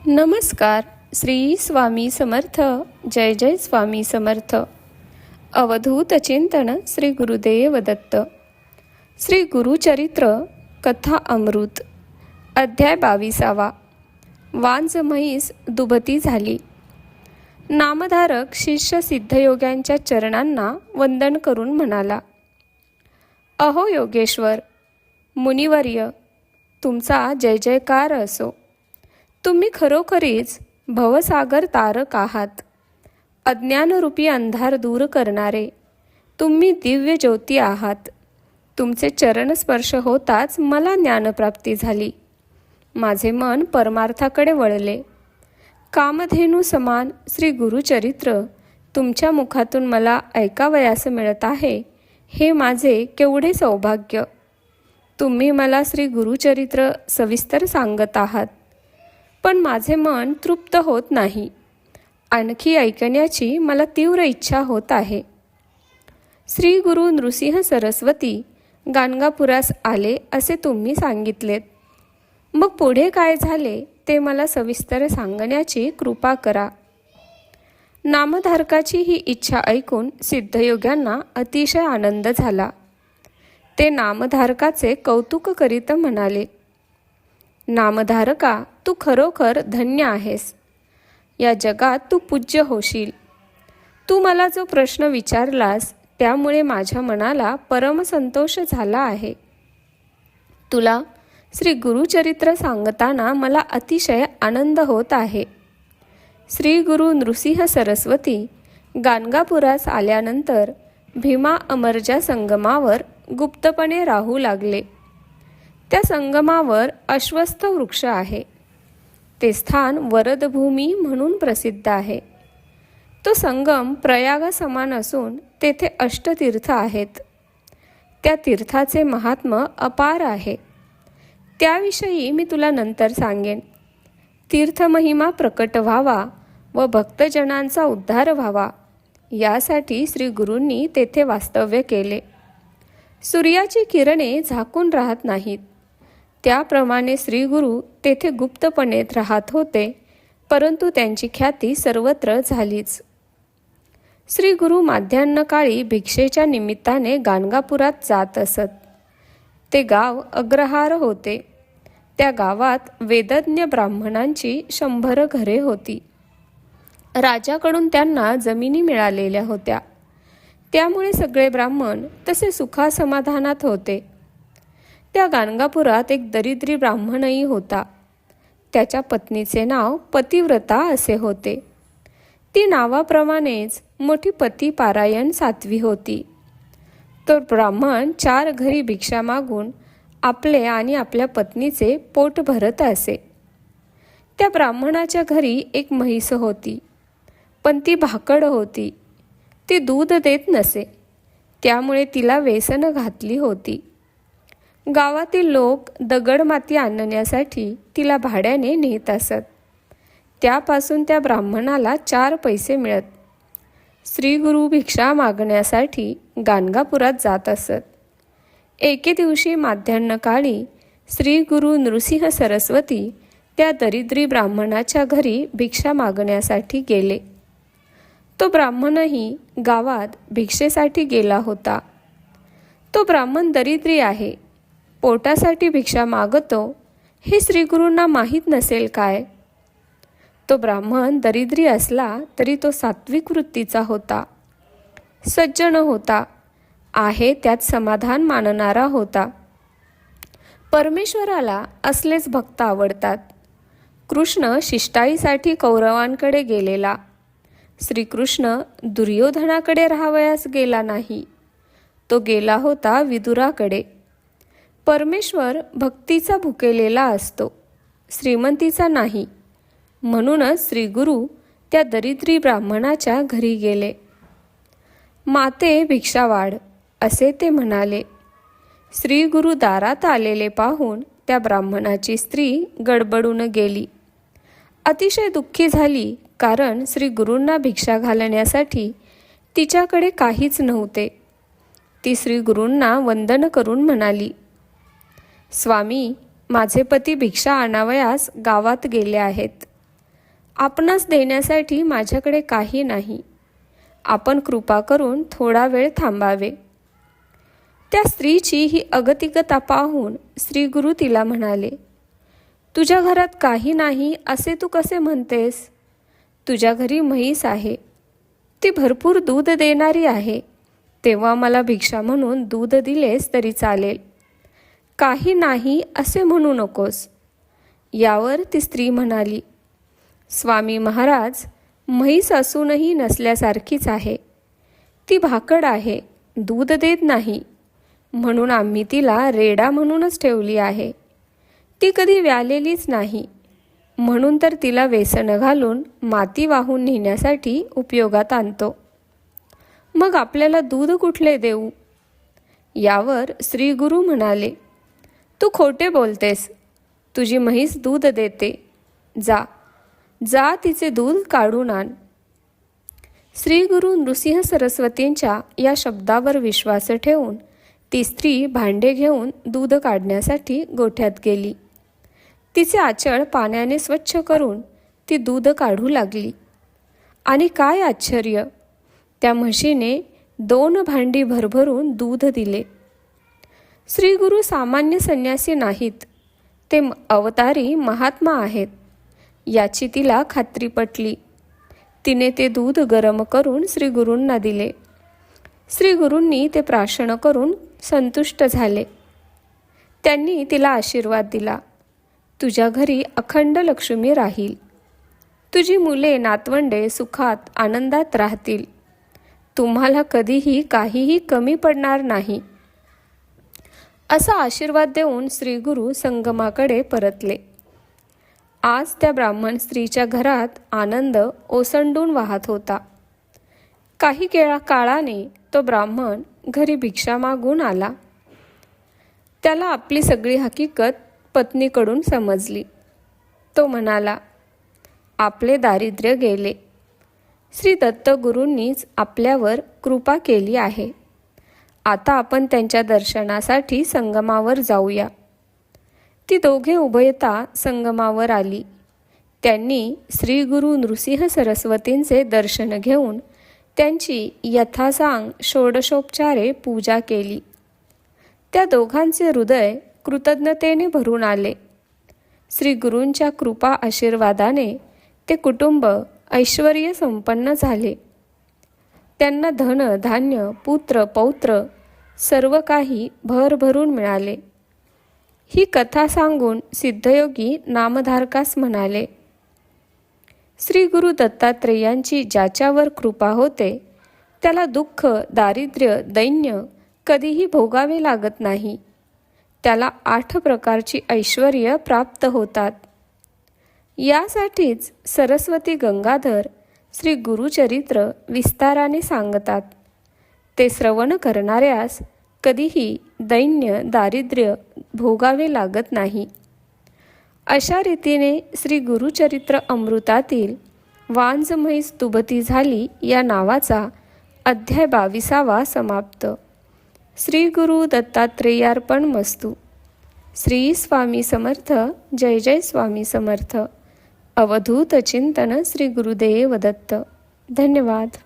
नमस्कार. श्री स्वामी समर्थ. जय जय स्वामी समर्थ. अवधूत चिंतन श्री गुरुदेव दत्त. श्री गुरुचरित्र कथा अमृत. अध्याय 22. वांज म्हैस दुभती झाली. नामधारक शिष्य सिद्धयोग्यांच्या चरणांना वंदन करून म्हणाला, अहो योगेश्वर मुनिवर्य, तुमचा जय जयकार असो. तुम्ही खरोखरीच भवसागर तारक आहात. अज्ञानरूपी अंधार दूर करणारे तुम्ही दिव्य ज्योती आहात. तुमचे चरणस्पर्श होताच मला ज्ञानप्राप्ती झाली. माझे मन परमार्थाकडे वळले. कामधेनू समान श्री गुरुचरित्र तुमच्या मुखातून मला ऐकावयास मिळत आहे, हे माझे केवढे सौभाग्य. तुम्ही मला श्री गुरुचरित्र सविस्तर सांगत आहात, पण माझे मन तृप्त होत नाही. आणखी ऐकण्याची मला तीव्र इच्छा होत आहे. श्री गुरु नृसिंह सरस्वती गाणगापुरास आले असे तुम्ही सांगितलेत. मग पुढे काय झाले ते मला सविस्तर सांगण्याची कृपा करा. नामधारकाची ही इच्छा ऐकून सिद्धयोग्यांना अतिशय आनंद झाला. ते नामधारकाचे कौतुक करीत म्हणाले, नामधारका, तू खरोखर धन्य आहेस. या जगात तू पूज्य होशील. तू मला जो प्रश्न विचारलास त्यामुळे माझ्या मनाला परमसंतोष झाला आहे. तुला श्री गुरुचरित्र सांगताना मला अतिशय आनंद होत आहे. श्री गुरु नृसिंह सरस्वती गाणगापुरास आल्यानंतर भीमा अमरजा संगमावर गुप्तपणे राहू लागले. त्या संगमावर अश्वत्थ वृक्ष आहे. ते स्थान वरदभूमी म्हणून प्रसिद्ध आहे. तो संगम प्रयागा समान असून तेथे अष्टतीर्थ आहेत. त्या तीर्थाचे महात्म्य अपार आहे. त्याविषयी मी तुला नंतर सांगेन. तीर्थमहिमा प्रकट व्हावा व भक्तजनांचा उद्धार व्हावा यासाठी श्री गुरूंनी तेथे वास्तव्य केले. सूर्याची किरणे झाकून राहत नाहीत, त्याप्रमाणे श्री गुरु तेथे गुप्तपणे राहत होते, परंतु त्यांची ख्याती सर्वत्र झालीच. श्री गुरु माध्यान्हकाळी भिक्षेच्या निमित्ताने गाणगापुरात जात असत. ते गाव अग्रहार होते. त्या गावात वेदज्ञ ब्राह्मणांची 100 घरे होती. राजाकडून त्यांना जमिनी मिळालेल्या होत्या, त्यामुळे सगळे ब्राह्मण तसे सुखासमाधानात होते. त्या गाणगापुरात एक दरिद्री ब्राह्मणही होता. त्याच्या पत्नीचे नाव पतिव्रता असे होते. ती नावाप्रमाणेच मोठी पतिपारायण साध्वी होती. तो ब्राह्मण 4 घरी भिक्षा मागून आपले आणि आपल्या पत्नीचे पोट भरत असे. त्या ब्राह्मणाच्या घरी एक म्हैस होती, पण ती भाकड होती. ती दूध देत नसे, त्यामुळे तिला वेसन घातली होती. गावातील लोक दगडमाती आणण्यासाठी तिला भाड्याने नेत असत. त्यापासून त्या ब्राह्मणाला 4 पैसे मिळत. श्री गुरु भिक्षा मागण्यासाठी गाणगापुरात जात असत. एके दिवशी माध्यान्हकाळी श्री गुरु नृसिंह सरस्वती त्या दरिद्री ब्राह्मणाच्या घरी भिक्षा मागण्यासाठी गेले. तो ब्राह्मणही गावात भिक्षेसाठी गेला होता. तो ब्राह्मण दरिद्री आहे, पोटासाठी भिक्षा मागतो, हे श्रीगुरूंना माहीत नसेल काय? तो ब्राह्मण दरिद्री असला तरी तो सात्विक वृत्तीचा होता, सज्जन होता, आहे त्यात समाधान मानणारा होता. परमेश्वराला असलेच भक्त आवडतात. कृष्ण शिष्टाईसाठी कौरवांकडे गेलेला. श्रीकृष्ण दुर्योधनाकडे राहावयास गेला नाही, तो गेला होता विदुराकडे. परमेश्वर भक्तीचा भुकेलेला असतो, श्रीमंतीचा नाही. म्हणूनच श्रीगुरु त्या दरिद्री ब्राह्मणाच्या घरी गेले. माते भिक्षा वाढ असे ते म्हणाले. श्रीगुरु दारात आलेले पाहून त्या ब्राह्मणाची स्त्री गडबडून गेली. अतिशय दुःखी झाली, कारण श्रीगुरूंना भिक्षा घालण्यासाठी तिच्याकडे काहीच नव्हते. ती श्रीगुरूंना वंदन करून म्हणाली, स्वामी, माझे पती भिक्षा आणावयास गावात गेले आहेत. आपणास देण्यासाठी माझ्याकडे काही नाही. आपण कृपा करून थोडा वेळ थांबावे. त्या स्त्रीची ही अगतिकता पाहून श्री गुरु तिला म्हणाले, तुझ्या घरात काही नाही असे तू कसे म्हणतेस? तुझ्या घरी म्हैस आहे, ती भरपूर दूध देणारी आहे. तेव्हा मला भिक्षा म्हणून दूध दिलेस तरी चालेल. काही नाही असे म्हणू नकोस. यावर ती स्त्री म्हणाली, स्वामी महाराज, म्हैस असूनही नसल्यासारखीच आहे. ती भाकड आहे, दूध देत नाही, म्हणून आम्ही तिला रेडा म्हणूनच ठेवली आहे. ती कधी व्यालेलीच नाही, म्हणून तर तिला वेसण घालून माती वाहून नेण्यासाठी उपयोगात आणतो. मग आपल्याला दूध कुठले देऊ? यावर श्री गुरु म्हणाले, तू खोटे बोलतेस. तुझी म्हैस दूध देते. जा जा तिचे दूध काढून आण. श्री गुरु नृसिंह सरस्वतींच्या या शब्दावर विश्वास ठेवून ती स्त्री भांडे घेऊन दूध काढण्यासाठी गोठ्यात गेली. तिचे आचळ पाण्याने स्वच्छ करून ती दूध काढू लागली. आणि काय आश्चर्य, त्या म्हशीने 2 भांडी भरभरून दूध दिले. श्री गुरु सामान्य संन्यासी नाहीत, ते अवतारी महात्मा आहेत याची तिला खात्री पटली. तिने ते दूध गरम करून श्री गुरूंना दिले. श्री गुरूंनी ते प्राशन करून संतुष्ट झाले. त्यांनी तिला आशीर्वाद दिला, तुझ्या घरी अखंड लक्ष्मी राहील. तुझी मुले नातवंडे सुखात आनंदात राहतील. तुम्हाला कधीही काहीही कमी पडणार नाही. असा आशीर्वाद देऊन श्री गुरु संगमाकडे परतले. आज त्या ब्राह्मण स्त्रीच्या घरात आनंद ओसंडून वाहत होता. काही काळाने तो ब्राह्मण घरी भिक्षा मागून आला. त्याला आपली सगळी हकीकत पत्नीकडून समजली. तो म्हणाला, आपले दारिद्र्य गेले. श्री दत्तगुरूंनीच आपल्यावर कृपा केली आहे. आता आपण त्यांच्या दर्शनासाठी संगमावर जाऊया. ती दोघे उभयता संगमावर आली. त्यांनी श्री गुरु नृसिंह सरस्वतींचे दर्शन घेऊन त्यांची यथासांग षोडशोपचारे पूजा केली. त्या दोघांचे हृदय कृतज्ञतेने भरून आले. श्री गुरूंच्या कृपा आशीर्वादाने ते कुटुंब ऐश्वर्य संपन्न झाले. त्यांना धन धान्य पुत्र पौत्र सर्व काही भरभरून मिळाले. ही कथा सांगून सिद्धयोगी नामधारकास म्हणाले, श्री गुरु दत्तात्रेयांची ज्याच्यावर कृपा होते त्याला दुःख दारिद्र्य दैन्य कधीही भोगावे लागत नाही. त्याला 8 प्रकारची ऐश्वर्य प्राप्त होतात. यासाठीच सरस्वती गंगाधर श्री गुरुचरित्र विस्ताराने सांगतात. ते श्रवण करणाऱ्यास कधीही दैन्य दारिद्र्य भोगावे लागत नाही. अशा रीतीने श्री गुरुचरित्र अमृतातील वांज म्हैस दुभती झाली या नावाचा अध्याय 22वा समाप्त. श्री गुरु दत्तात्रेयार्पण मस्तु. श्री स्वामी समर्थ. जय जय स्वामी समर्थ. अवधूत चिंतन श्री गुरुदेव दत्त. धन्यवाद.